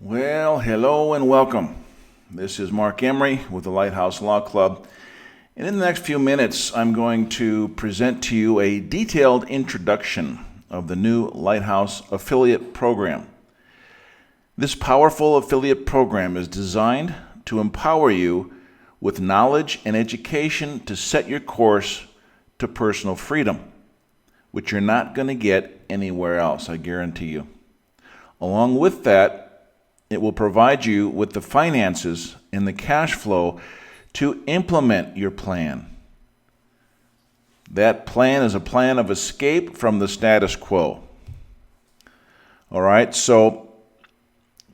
Well, hello and welcome. This is Mark Emery with the Lighthouse Law Club. And in the next few minutes, I'm going to present to you a detailed introduction of the new Lighthouse Affiliate Program. This powerful affiliate program is designed to empower you with knowledge and education to set your course to personal freedom, which you're not going to get anywhere else, I guarantee you. Along with that, it will provide you with the finances and the cash flow to implement your plan. That plan is a plan of escape from the status quo. All right, so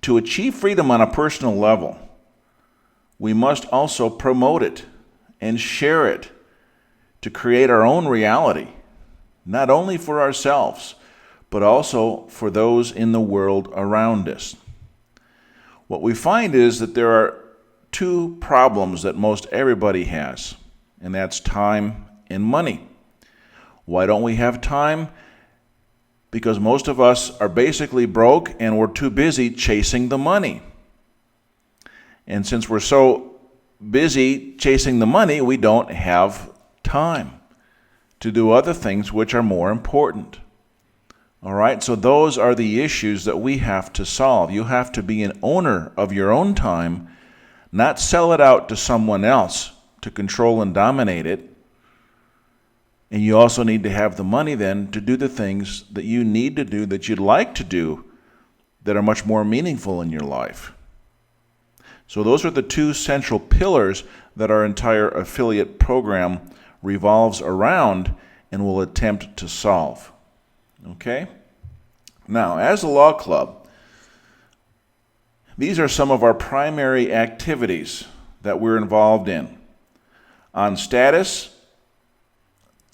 to achieve freedom on a personal level, we must also promote it and share it to create our own reality, not only for ourselves, but also for those in the world around us. What we find is that there are two problems that most everybody has, and that's time and money. Why don't we have time? Because most of us are basically broke and we're too busy chasing the money. And since we're so busy chasing the money, we don't have time to do other things which are more important. All right, so those are the issues that we have to solve. You have to be an owner of your own time, not sell it out to someone else to control and dominate it. And you also need to have the money then to do the things that you need to do, that you'd like to do, that are much more meaningful in your life. So those are the two central pillars that our entire affiliate program revolves around and will attempt to solve. Okay? Now, as a law club, these are some of our primary activities that we're involved in. On status,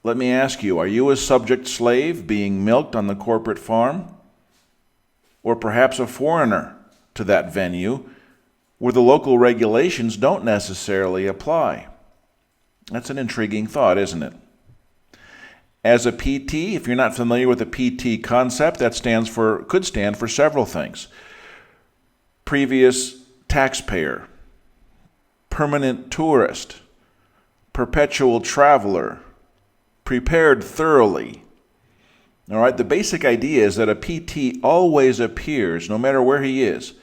let me ask you, are you a subject slave being milked on the corporate farm? Or perhaps a foreigner to that venue where the local regulations don't necessarily apply? That's an intriguing thought, isn't it? As a PT, if you're not familiar with the PT concept, that could stand for several things. Previous taxpayer, permanent tourist, perpetual traveler, prepared thoroughly. All right, the basic idea is that a PT always appears, no matter where he is,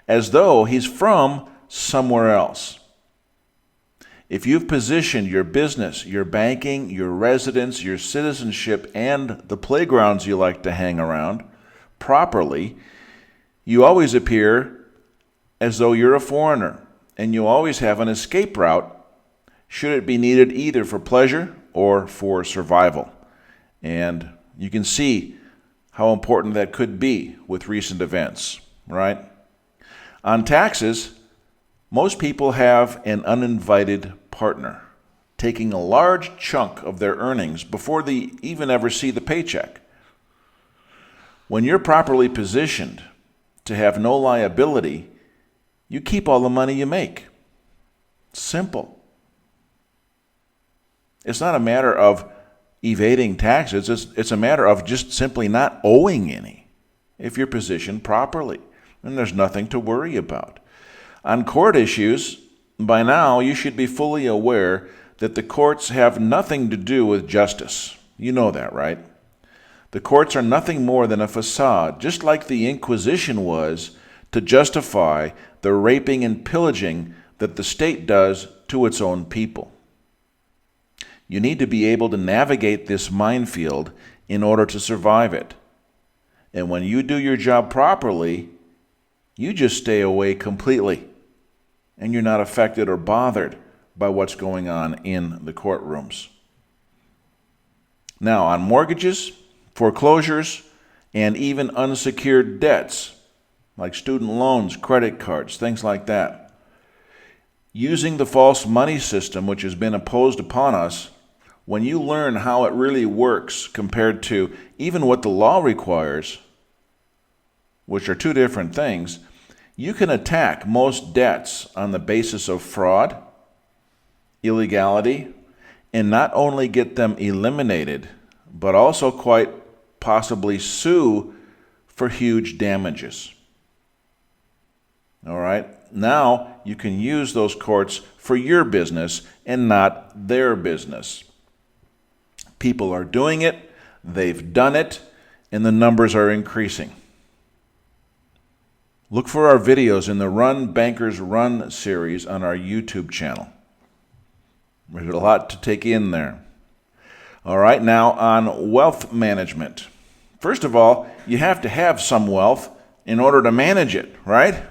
as though he's from somewhere else. If you've positioned your business, your banking, your residence, your citizenship, and the playgrounds you like to hang around properly, you always appear as though you're a foreigner, and you always have an escape route should it be needed either for pleasure or for survival. And you can see how important that could be with recent events, right? On taxes, most people have an uninvited partner, taking a large chunk of their earnings before they even ever see the paycheck. When you're properly positioned to have no liability, you keep all the money you make. Simple. It's not a matter of evading taxes, it's a matter of just simply not owing any if you're positioned properly, and there's nothing to worry about. On court issues, by now you should be fully aware that the courts have nothing to do with justice. You know that, right? The courts are nothing more than a facade, just like the Inquisition was, to justify the raping and pillaging that the state does to its own people. You need to be able to navigate this minefield in order to survive it. And when you do your job properly, you just stay away completely, and you're not affected or bothered by what's going on in the courtrooms. Now, on mortgages, foreclosures, and even unsecured debts, like student loans, credit cards, things like that, using the false money system which has been imposed upon us, when you learn how it really works compared to even what the law requires, which are two different things, you can attack most debts on the basis of fraud, illegality, and not only get them eliminated, but also quite possibly sue for huge damages. All right? Now you can use those courts for your business and not their business. People are doing it, they've done it, and the numbers are increasing. Look for our videos in the Run Bankers Run series on our YouTube channel. There's a lot to take in there. All right, now on wealth management. First of all, you have to have some wealth in order to manage it, right?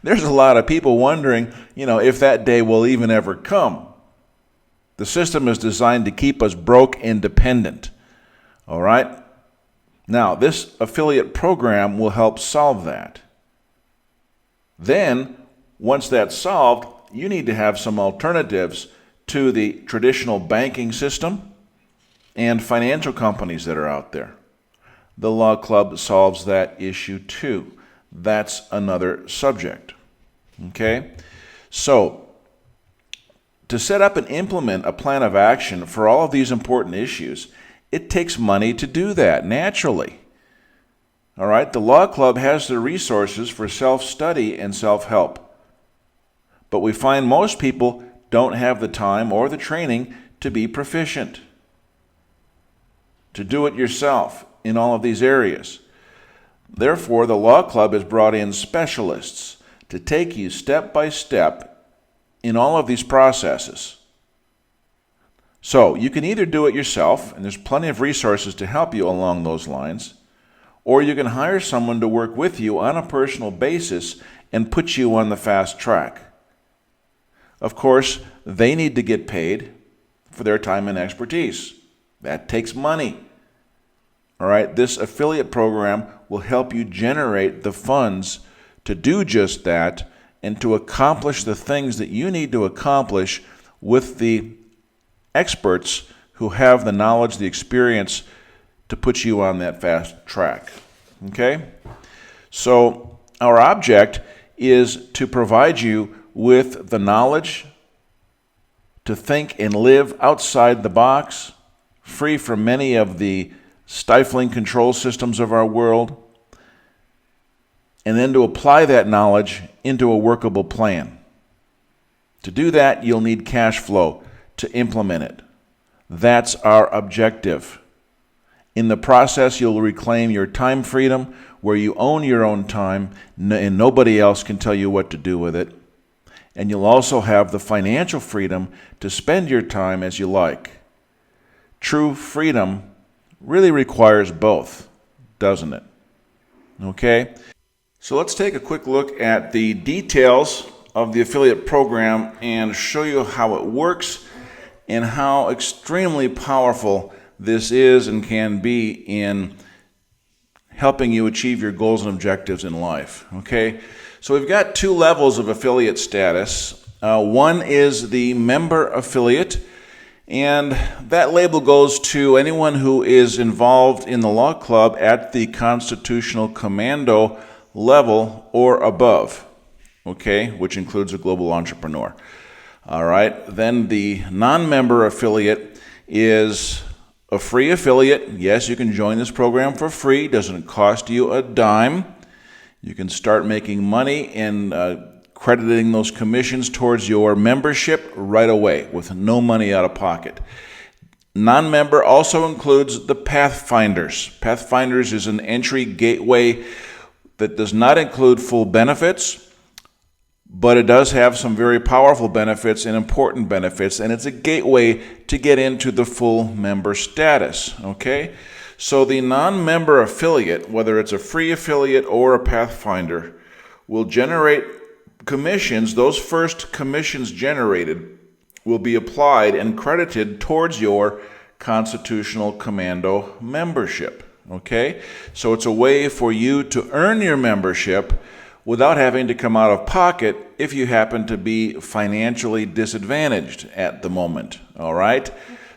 There's a lot of people wondering, if that day will even ever come. The system is designed to keep us broke and dependent. All right? Now, this affiliate program will help solve that. Then, once that's solved, you need to have some alternatives to the traditional banking system and financial companies that are out there. The Law Club solves that issue too. That's another subject. Okay? So, to set up and implement a plan of action for all of these important issues, it takes money to do that, naturally. All right? The Law Club has the resources for self-study and self-help. But we find most people don't have the time or the training to be proficient, to do it yourself in all of these areas. Therefore, the Law Club has brought in specialists to take you step by step in all of these processes. So, you can either do it yourself, and there's plenty of resources to help you along those lines, or you can hire someone to work with you on a personal basis and put you on the fast track. Of course, they need to get paid for their time and expertise. That takes money. All right, this affiliate program will help you generate the funds to do just that and to accomplish the things that you need to accomplish with the experts who have the knowledge, the experience to put you on that fast track. Okay? So, our object is to provide you with the knowledge to think and live outside the box, free from many of the stifling control systems of our world, and then to apply that knowledge into a workable plan. To do that, you'll need cash flow to implement it. That's our objective. In the process, you'll reclaim your time freedom, where you own your own time and nobody else can tell you what to do with it. And you'll also have the financial freedom to spend your time as you like. True freedom really requires both, doesn't it? Okay? So let's take a quick look at the details of the affiliate program and show you how it works and how extremely powerful this is and can be in helping you achieve your goals and objectives in life. Okay? So we've got two levels of affiliate status. One is the member affiliate, and that label goes to anyone who is involved in the Law Club at the Constitutional Commando level or above, okay, which includes a global entrepreneur. All right, then the non-member affiliate is a free affiliate. Yes, you can join this program for free. Doesn't cost you a dime. You can start making money and crediting those commissions towards your membership right away with no money out of pocket. Non-member also includes the Pathfinders. Pathfinders is an entry gateway that does not include full benefits, but it does have some very powerful benefits and important benefits, and it's a gateway to get into the full member status, okay? So the non-member affiliate, whether it's a free affiliate or a Pathfinder, will generate commissions. Those first commissions generated will be applied and credited towards your Constitutional Commando membership, okay? So it's a way for you to earn your membership without having to come out of pocket if you happen to be financially disadvantaged at the moment, all right?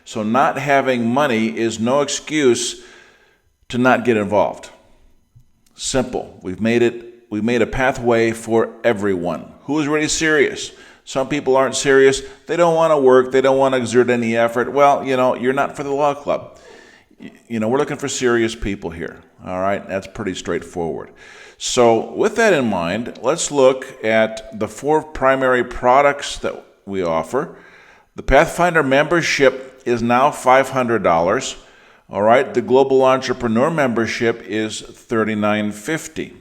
So not having money is no excuse to not get involved. Simple. We've made a pathway for everyone. Who is really serious? Some people aren't serious. They don't want to work. They don't want to exert any effort. Well, you're not for the Law Club. we're looking for serious people here. All right, that's pretty straightforward. So with that in mind, let's look at the 4 primary products that we offer. The Pathfinder membership is now $500. All right, the Global Entrepreneur membership is $39.50.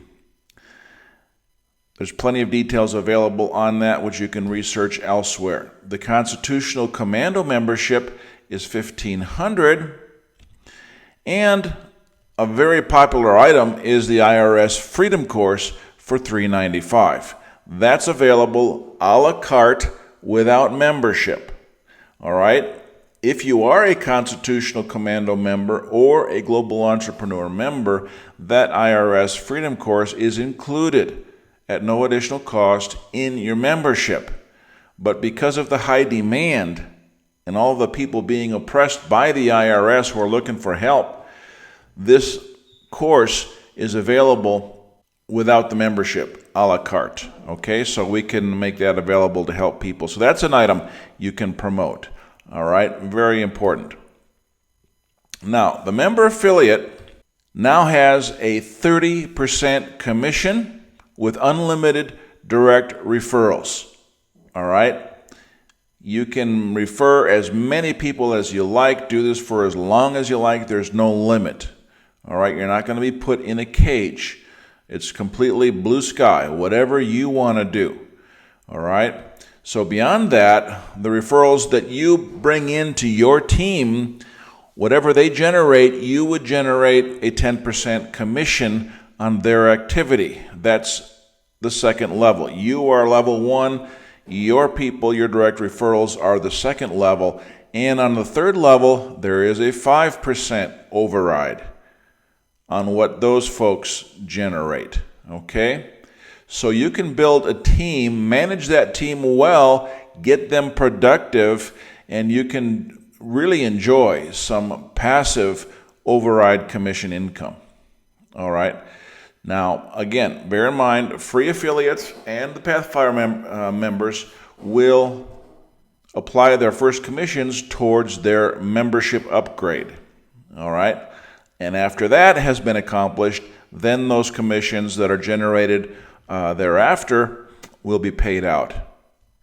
There's plenty of details available on that, which you can research elsewhere. The Constitutional Commando membership is $1,500. And a very popular item is the IRS Freedom Course for $395. That's available a la carte without membership. All right? If you are a Constitutional Commando member or a Global Entrepreneur member, that IRS Freedom Course is included at no additional cost in your membership. But because of the high demand and all the people being oppressed by the IRS who are looking for help, this course is available without the membership, a la carte. Okay, so we can make that available to help people. So that's an item you can promote. All right, very important. Now, the member affiliate now has a 30% commission with unlimited direct referrals. All right, you can refer as many people as you like, do this for as long as you like, there's no limit. All right, you're not going to be put in a cage. It's completely blue sky, whatever you want to do. All right. So beyond that, the referrals that you bring into your team, whatever they generate, you would generate a 10% commission on their activity. That's the second level. You are level 1. Your people, your direct referrals are the second level. And on the third level, there is a 5% override on what those folks generate. Okay? So you can build a team, manage that team well, get them productive, and you can really enjoy some passive override commission income. All right. Now, again, bear in mind, free affiliates and the Pathfinder members will apply their first commissions towards their membership upgrade. All right. And after that has been accomplished, then those commissions that are generated thereafter will be paid out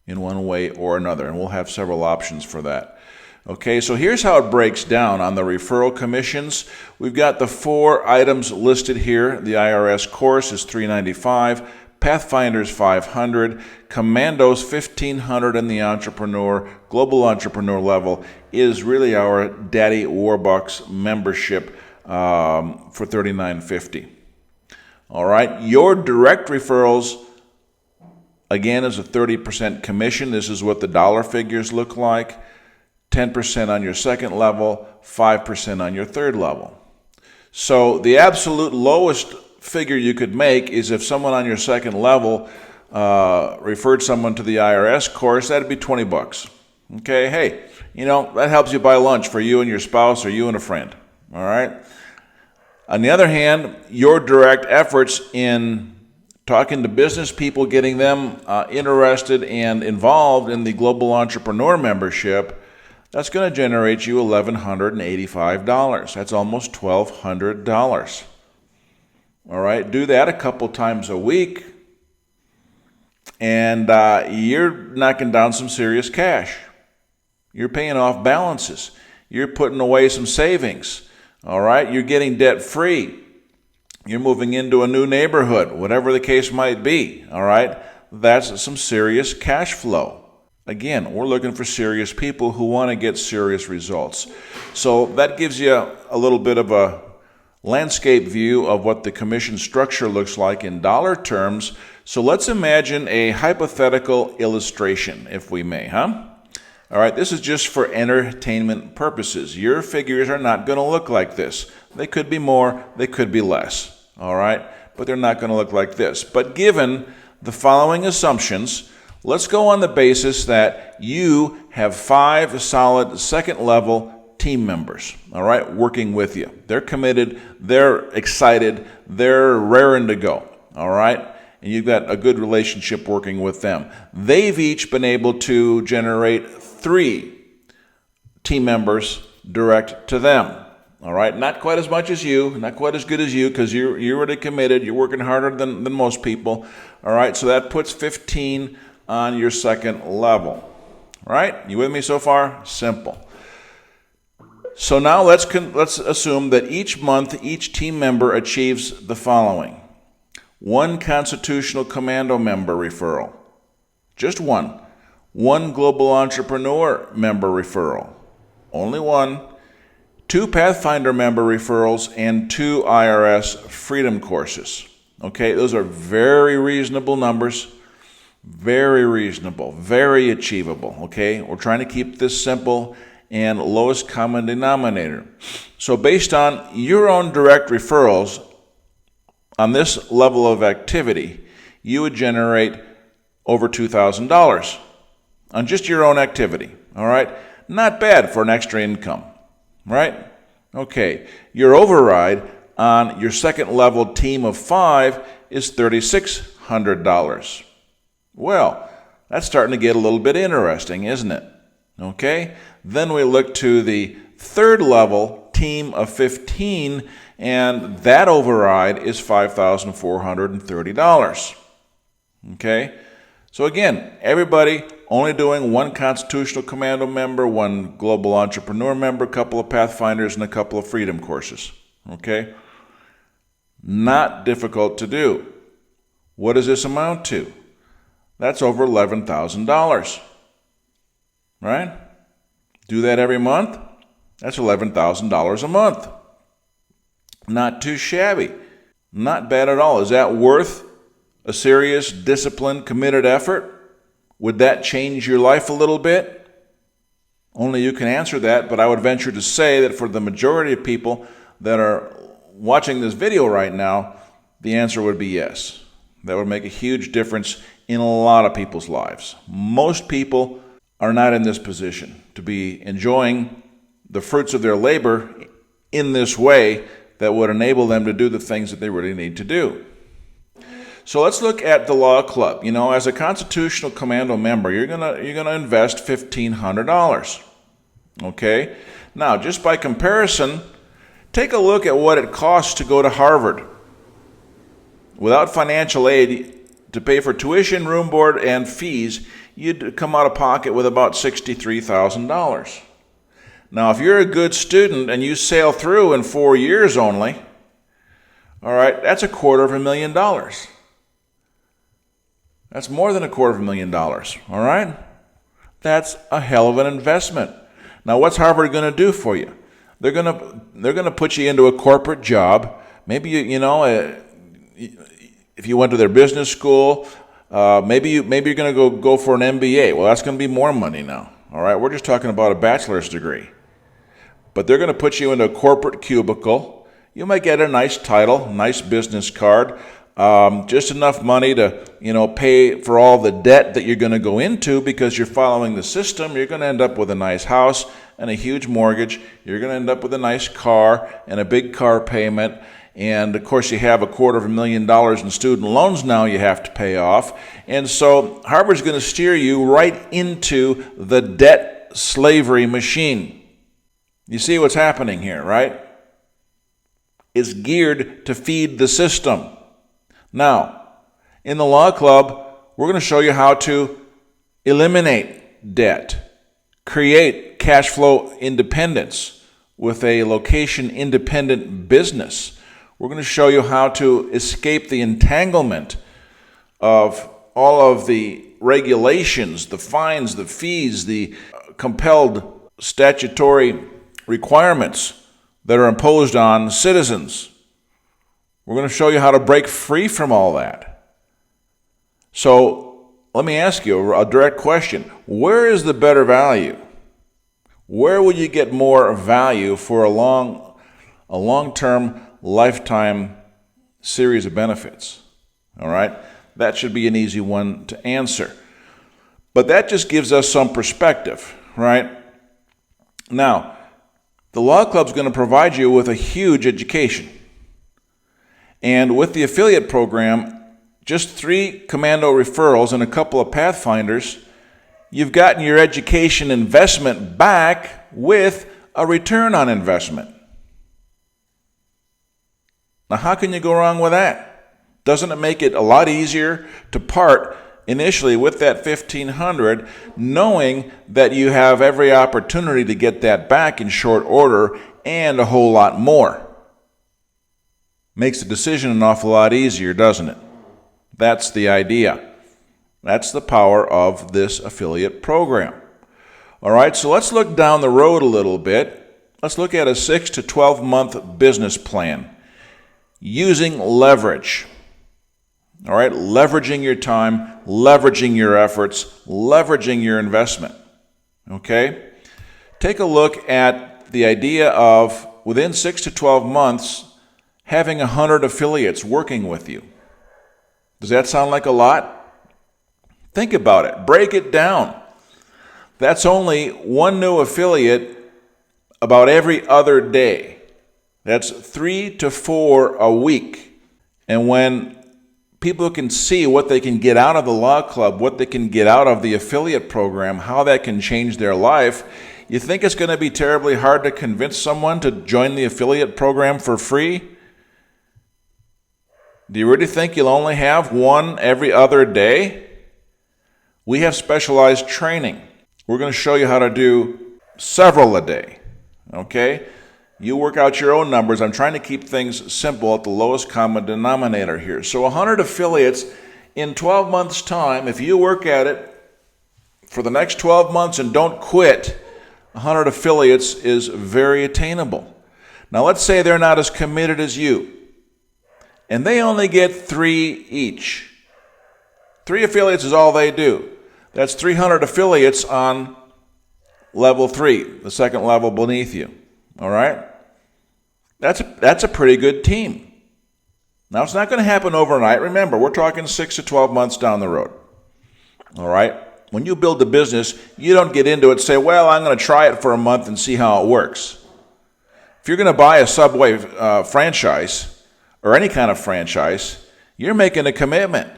in one way or another, and we'll have several options for that. Okay, so here's how it breaks down on the referral commissions. We've got the 4 items listed here. The IRS course is $395, Pathfinder's $500, Commando's $1,500, and the Global Entrepreneur level is really our Daddy Warbucks membership for $39.50. All right, your direct referrals, again, is a 30% commission. This is what the dollar figures look like. 10% on your second level, 5% on your third level. So the absolute lowest figure you could make is if someone on your second level referred someone to the IRS course, that'd be $20. Okay, hey, that helps you buy lunch for you and your spouse or you and a friend. All right. On the other hand, your direct efforts in talking to business people, getting them interested and involved in the Global Entrepreneur membership, that's going to generate you $1,185. That's almost $1,200. All right, do that a couple times a week, and you're knocking down some serious cash. You're paying off balances. You're putting away some savings. All right, you're getting debt-free. You're moving into a new neighborhood, whatever the case might be. All right, that's some serious cash flow. Again, we're looking for serious people who want to get serious results. So that gives you a little bit of a landscape view of what the commission structure looks like in dollar terms. So let's imagine a hypothetical illustration, if we may, huh? All right, this is just for entertainment purposes. Your figures are not going to look like this. They could be more, they could be less, all right? But they're not going to look like this. But given the following assumptions, let's go on the basis that you have 5 solid second-level team members, all right, working with you. They're committed, they're excited, they're raring to go, all right? And you've got a good relationship working with them. They've each been able to generate 3 team members direct to them. All right, not quite as much as you, not quite as good as you, because you're already committed. You're working harder than most people. All right, so that puts 15 on your second level. All right, you with me so far? Simple. So now let's assume that each month each team member achieves the following: 1 constitutional commando member referral, just one. 1 global entrepreneur member referral, only 1. 2 Pathfinder member referrals, and 2 IRS freedom courses. Okay, those are very reasonable numbers. Very reasonable, very achievable. Okay, we're trying to keep this simple and lowest common denominator. So based on your own direct referrals on this level of activity, you would generate over $2,000 on just your own activity. All right, not bad for an extra income. Right? Okay. Your override on your second level team of 5 is $3,600. Well, that's starting to get a little bit interesting, isn't it? Okay. Then we look to the third level team of 15, and that override is $5,430. Okay. So again, everybody only doing 1 constitutional commando member, 1 global entrepreneur member, a couple of Pathfinders, and a couple of freedom courses. Okay? Not difficult to do. What does this amount to? That's over $11,000. Right? Do that every month? That's $11,000 a month. Not too shabby. Not bad at all. Is that worth a serious, disciplined, committed effort? Would that change your life a little bit? Only you can answer that, but I would venture to say that for the majority of people that are watching this video right now, the answer would be yes. That would make a huge difference in a lot of people's lives. Most people are not in this position to be enjoying the fruits of their labor in this way that would enable them to do the things that they really need to do. So let's look at the Law Club. As a constitutional commando member, you're gonna invest $1,500. Okay? Now, just by comparison, take a look at what it costs to go to Harvard without financial aid to pay for tuition, room board, and fees. You'd come out of pocket with about $63,000. Now, if you're a good student and you sail through in 4 years only, all right, that's $250,000. That's more than $250,000, all right? That's a hell of an investment. Now, what's Harvard going to do for you? They're going to put you into a corporate job. Maybe if you went to their business school, maybe you're going to go for an MBA. Well, that's going to be more money now. All right, we're just talking about a bachelor's degree. But they're going to put you into a corporate cubicle. You might get a nice title, nice business card. Just enough money to, pay for all the debt that you're going to go into because you're following the system. You're going to end up with a nice house and a huge mortgage. You're going to end up with a nice car and a big car payment. And, of course, you have $250,000 in student loans now you have to pay off. And so Harvard's going to steer you right into the debt slavery machine. You see what's happening here, right? It's geared to feed the system. Now, in the Law Club, we're going to show you how to eliminate debt, create cash flow independence with a location-independent business. We're going to show you how to escape the entanglement of all of the regulations, the fines, the fees, the compelled statutory requirements that are imposed on citizens. We're going to show you how to break free from all that. So let me ask you a direct question. Where is the better value? Where will you get more value for a long-term, lifetime series of benefits? All right? That should be an easy one to answer. But that just gives us some perspective, right? Now, the Law Club is going to provide you with a huge education. And with the affiliate program, just 3 commando referrals and a couple of Pathfinders, you've gotten your education investment back with a return on investment. Now, how can you go wrong with that? Doesn't it make it a lot easier to part initially with that $1,500, knowing that you have every opportunity to get that back in short order and a whole lot more? Makes the decision an awful lot easier, doesn't it? That's the idea. That's the power of this affiliate program. All right, so let's look down the road a little bit. Let's look at a 6 to 12 month business plan using leverage. All right, leveraging your time, leveraging your efforts, leveraging your investment. Okay? Take a look at the idea of within 6 to 12 months having 100 affiliates working with you. Does that sound like a lot? Think about it. Break it down. That's only one new affiliate about every other day. That's 3 to 4 a week. And when people can see what they can get out of the law club, what they can get out of the affiliate program, how that can change their life, you think it's going to be terribly hard to convince someone to join the affiliate program for free? Do you really think you'll only have one every other day? We have specialized training. We're going to show you how to do several a day. Okay? You work out your own numbers. I'm trying to keep things simple at the lowest common denominator here. So 100 affiliates in 12 months' time, if you work at it for the next 12 months and don't quit, 100 affiliates is very attainable. Now let's say they're not as committed as you, and they only get 3 each. 3 affiliates is all they do. That's 300 affiliates on level 3, the second level beneath you. All right? That's a pretty good team. Now, it's not going to happen overnight. Remember, we're talking 6 to 12 months down the road. All right? When you build a business, you don't get into it and say, well, I'm going to try it for a month and see how it works. If you're going to buy a Subway franchise or any kind of franchise, you're making a commitment.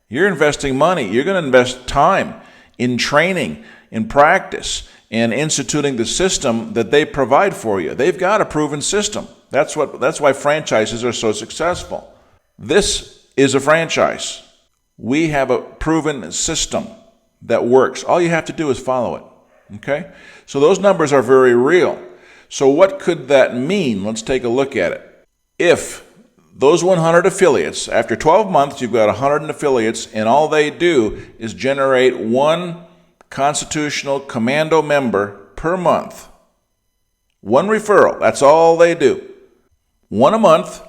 You're investing money. You're going to invest time in training, in practice, and instituting the system that they provide for you. They've got a proven system. That's why franchises are so successful. This is a franchise. We have a proven system that works. All you have to do is follow it. Okay? So those numbers are very real. So what could that mean? Let's take a look at it. If those 100 affiliates, after 12 months, you've got 100 affiliates, and all they do is generate one constitutional commando member per month. One referral. That's all they do. One a month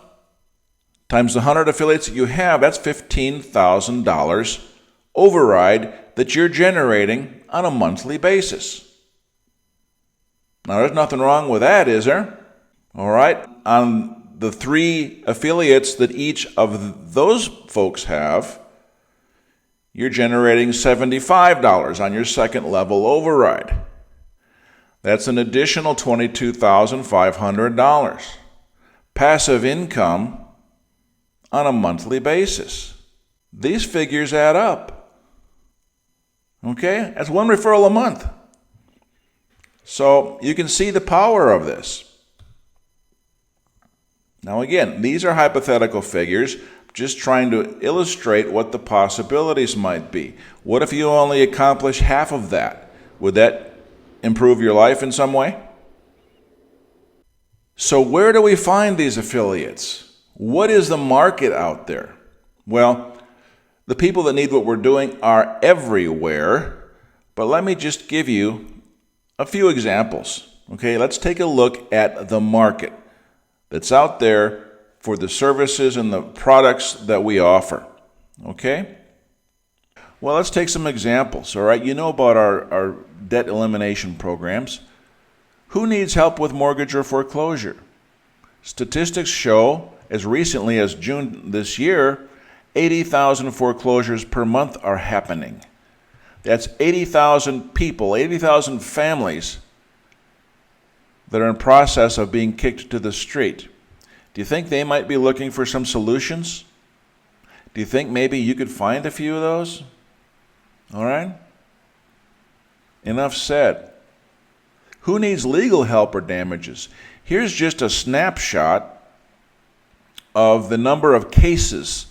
times the 100 affiliates that you have, that's $15,000 override that you're generating on a monthly basis. Now, there's nothing wrong with that, is there? All right. On the 3 affiliates that each of those folks have, you're generating $75 on your second level override. That's an additional $22,500. Passive income on a monthly basis. These figures add up. Okay? That's one referral a month. So you can see the power of this. Now again, these are hypothetical figures, just trying to illustrate what the possibilities might be. What if you only accomplish half of that? Would that improve your life in some way? So where do we find these affiliates? What is the market out there? Well, the people that need what we're doing are everywhere, but let me just give you a few examples. Okay, let's take a look at the market that's out there for the services and the products that we offer. Okay? Well, let's take some examples, all right? You know about our debt elimination programs. Who needs help with mortgage or foreclosure? Statistics show, as recently as June this year, 80,000 foreclosures per month are happening. That's 80,000 people, 80,000 families that are in process of being kicked to the street. Do you think they might be looking for some solutions? Do you think maybe you could find a few of those? All right? Enough said. Who needs legal help or damages? Here's just a snapshot of the number of cases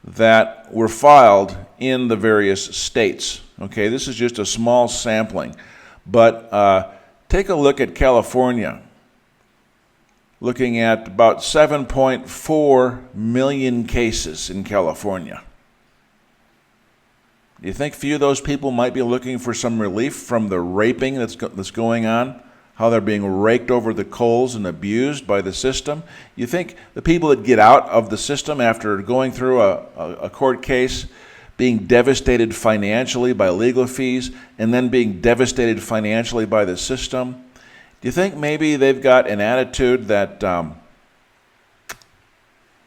that were filed in the various states. Okay, this is just a small sampling, but take a look at California, looking at about 7.4 million cases in California. Do you think few of those people might be looking for some relief from the raping that's going on? How they're being raked over the coals and abused by the system? You think the people that get out of the system after going through a court case, being devastated financially by legal fees, and then being devastated financially by the system, do you think maybe they've got an attitude that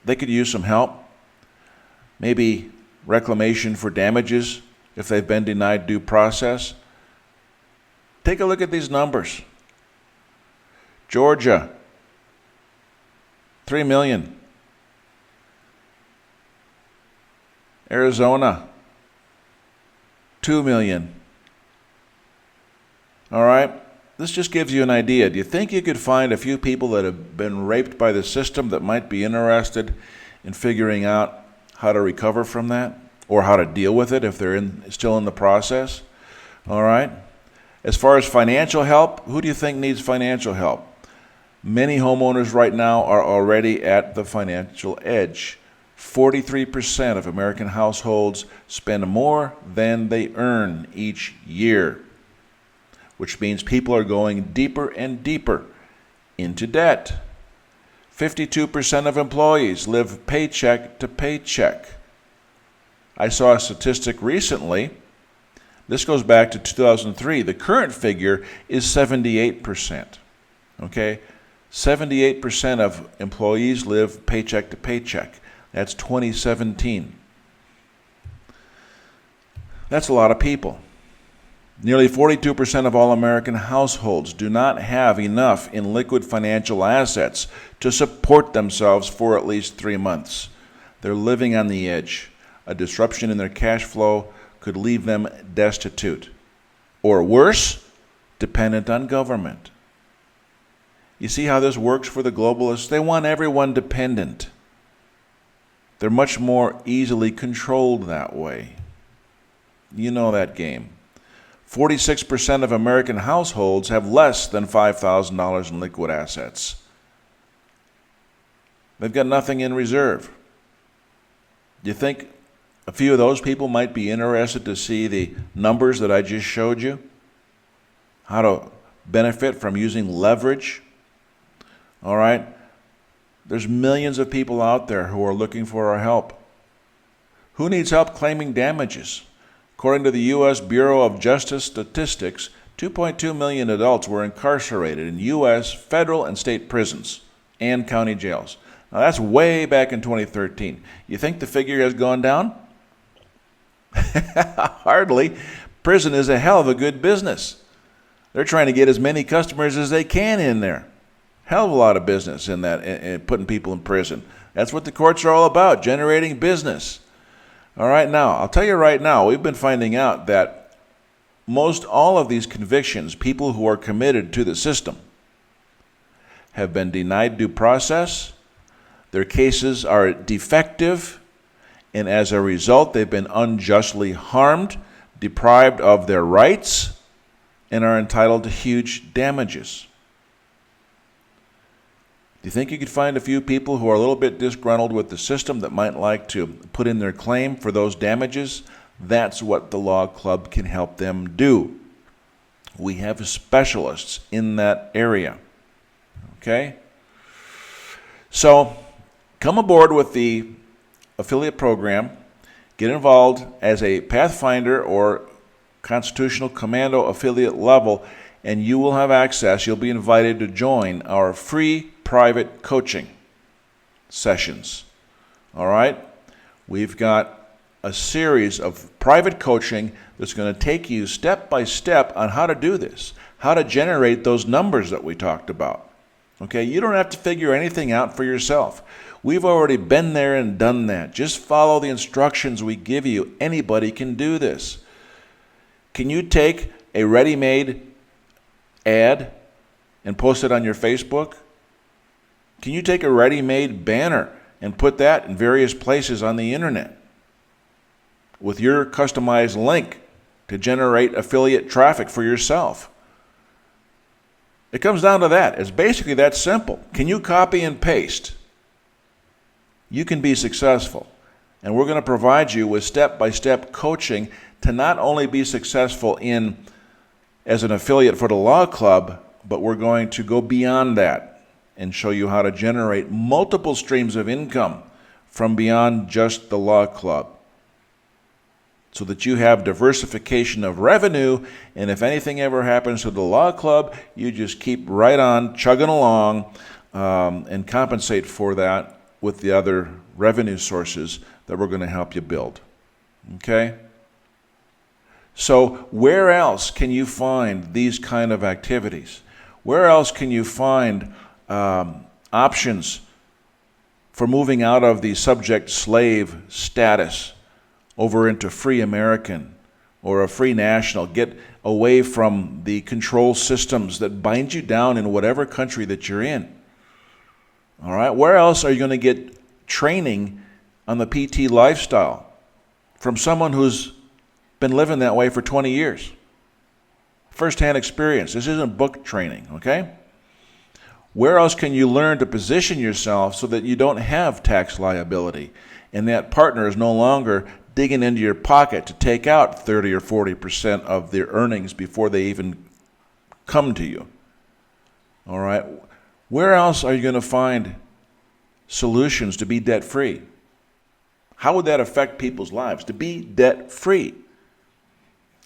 they could use some help? Maybe reclamation for damages if they've been denied due process? Take a look at these numbers. Georgia, 3 million. Arizona, 2 million. All right? This just gives you an idea. Do you think you could find a few people that have been raped by the system that might be interested in figuring out how to recover from that or how to deal with it if they're still in the process? All right? As far as financial help, who do you think needs financial help? Many homeowners right now are already at the financial edge. 43% of American households spend more than they earn each year, which means people are going deeper and deeper into debt. 52% of employees live paycheck to paycheck. I saw a statistic recently. This goes back to 2003. The current figure is 78%. Okay? 78% of employees live paycheck to paycheck. That's 2017. That's a lot of people. Nearly 42% of all American households do not have enough in liquid financial assets to support themselves for at least 3 months. They're living on the edge. A disruption in their cash flow could leave them destitute, or worse, dependent on government. You see how this works for the globalists? They want everyone dependent. They're much more easily controlled that way. You know that game. 46% of American households have less than $5,000 in liquid assets. They've got nothing in reserve. Do you think a few of those people might be interested to see the numbers that I just showed you? How to benefit from using leverage? All right? There's millions of people out there who are looking for our help. Who needs help claiming damages? According to the U.S. Bureau of Justice Statistics, 2.2 million adults were incarcerated in U.S. federal and state prisons and county jails. Now that's way back in 2013. You think the figure has gone down? Hardly. Prison is a hell of a good business. They're trying to get as many customers as they can in there. Hell of a lot of business in that, in putting people in prison. That's what the courts are all about, generating business. All right, now, I'll tell you right now, we've been finding out that most all of these convictions, people who are committed to the system, have been denied due process, their cases are defective, and as a result, they've been unjustly harmed, deprived of their rights, and are entitled to huge damages. Do you think you could find a few people who are a little bit disgruntled with the system that might like to put in their claim for those damages? That's what the Law Club can help them do. We have specialists in that area. Okay? So, come aboard with the affiliate program. Get involved as a Pathfinder or Constitutional Commando affiliate level, and you will have access. You'll be invited to join our free private coaching sessions. All right? We've got a series of private coaching that's going to take you step by step on how to do this, how to generate those numbers that we talked about. Okay? You don't have to figure anything out for yourself. We've already been there and done that. Just follow the instructions we give you. Anybody can do this. Can you take a ready-made ad and post it on your Facebook? Can you take a ready-made banner and put that in various places on the internet with your customized link to generate affiliate traffic for yourself. It comes down to that. It's basically that simple. Can you copy and paste? You can be successful. And we're going to provide you with step-by-step coaching to not only be successful as an affiliate for the Law Club, but we're going to go beyond that and show you how to generate multiple streams of income from beyond just the Law Club, so that you have diversification of revenue, and if anything ever happens to the Law Club, you just keep right on chugging along and compensate for that with the other revenue sources that we're going to help you build. Okay? So where else can you find these kind of activities? Where else can you find options for moving out of the subject-slave status over into free American or a free national? Get away from the control systems that bind you down in whatever country that you're in. All right, where else are you going to get training on the PT lifestyle from someone who's been living that way for 20 years? First-hand experience. This isn't book training, okay? Where else can you learn to position yourself so that you don't have tax liability and that partner is no longer digging into your pocket to take out 30 or 40% of their earnings before they even come to you? All right? Where else are you going to find solutions to be debt-free? How would that affect people's lives? To be debt-free.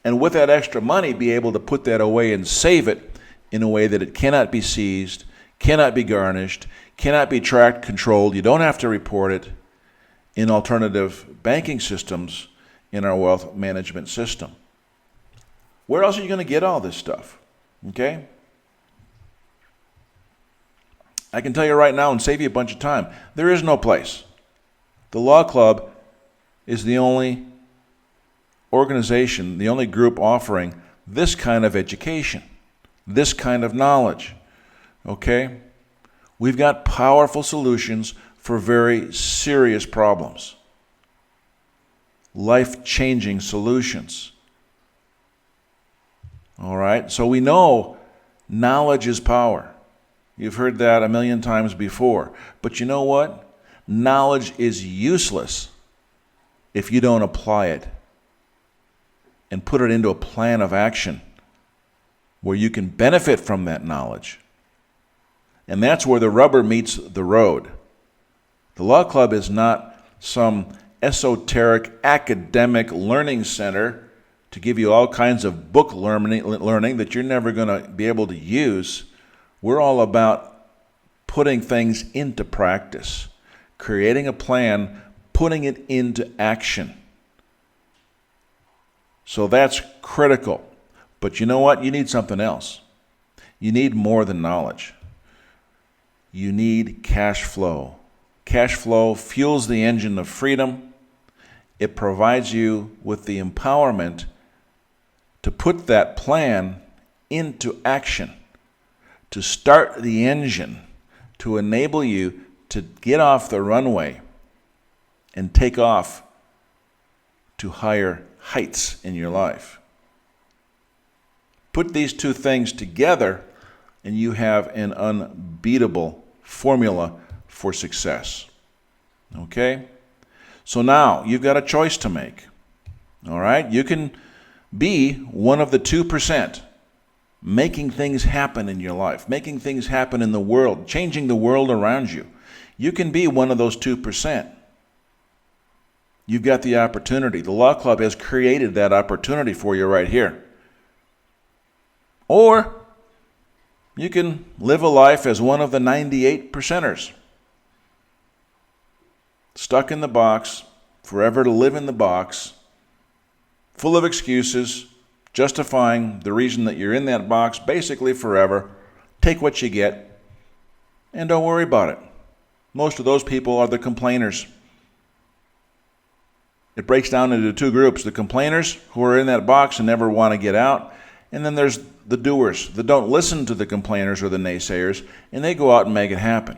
And with that extra money, be able to put that away and save it in a way that it cannot be seized, cannot be garnished, cannot be tracked, controlled. You don't have to report it in alternative banking systems in our wealth management system. Where else are you going to get all this stuff? Okay? I can tell you right now and save you a bunch of time. There is no place. The Law Club is the only organization, the only group offering this kind of education, this kind of knowledge. Okay? We've got powerful solutions for very serious problems. Life-changing solutions. All right? So we know knowledge is power. You've heard that a million times before. But you know what? Knowledge is useless if you don't apply it and put it into a plan of action where you can benefit from that knowledge. And that's where the rubber meets the road. The Law Club is not some esoteric academic learning center to give you all kinds of book learning that you're never going to be able to use. We're all about putting things into practice, creating a plan, putting it into action. So that's critical. But you know what? You need something else. You need more than knowledge. You need cash flow. Cash flow fuels the engine of freedom. It provides you with the empowerment to put that plan into action, to start the engine, to enable you to get off the runway and take off to higher heights in your life. Put these two things together and you have an unbeatable formula for success. Okay? So now you've got a choice to make. All right? You can be one of the 2%, making things happen in your life, making things happen in the world, changing the world around you. You can be one of those 2%. You've got the opportunity. The Law Club has created that opportunity for you right here. Or you can live a life as one of the 98%ers. Stuck in the box, forever to live in the box, full of excuses, justifying the reason that you're in that box basically forever. Take what you get and don't worry about it. Most of those people are the complainers. It breaks down into two groups: the complainers who are in that box and never want to get out, and then there's the doers that don't listen to the complainers or the naysayers, and they go out and make it happen.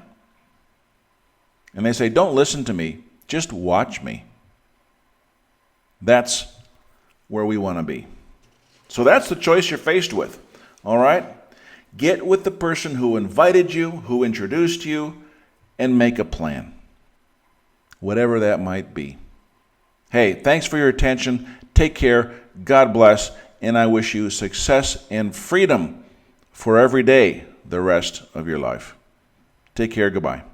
and they say, don't listen to me, just watch me. That's where we want to be. So that's the choice you're faced with. All right? Get with the person who invited you, who introduced you, and make a plan. Whatever that might be. Hey, thanks for your attention. Take care. God bless. And I wish you success and freedom for every day the rest of your life. Take care. Goodbye.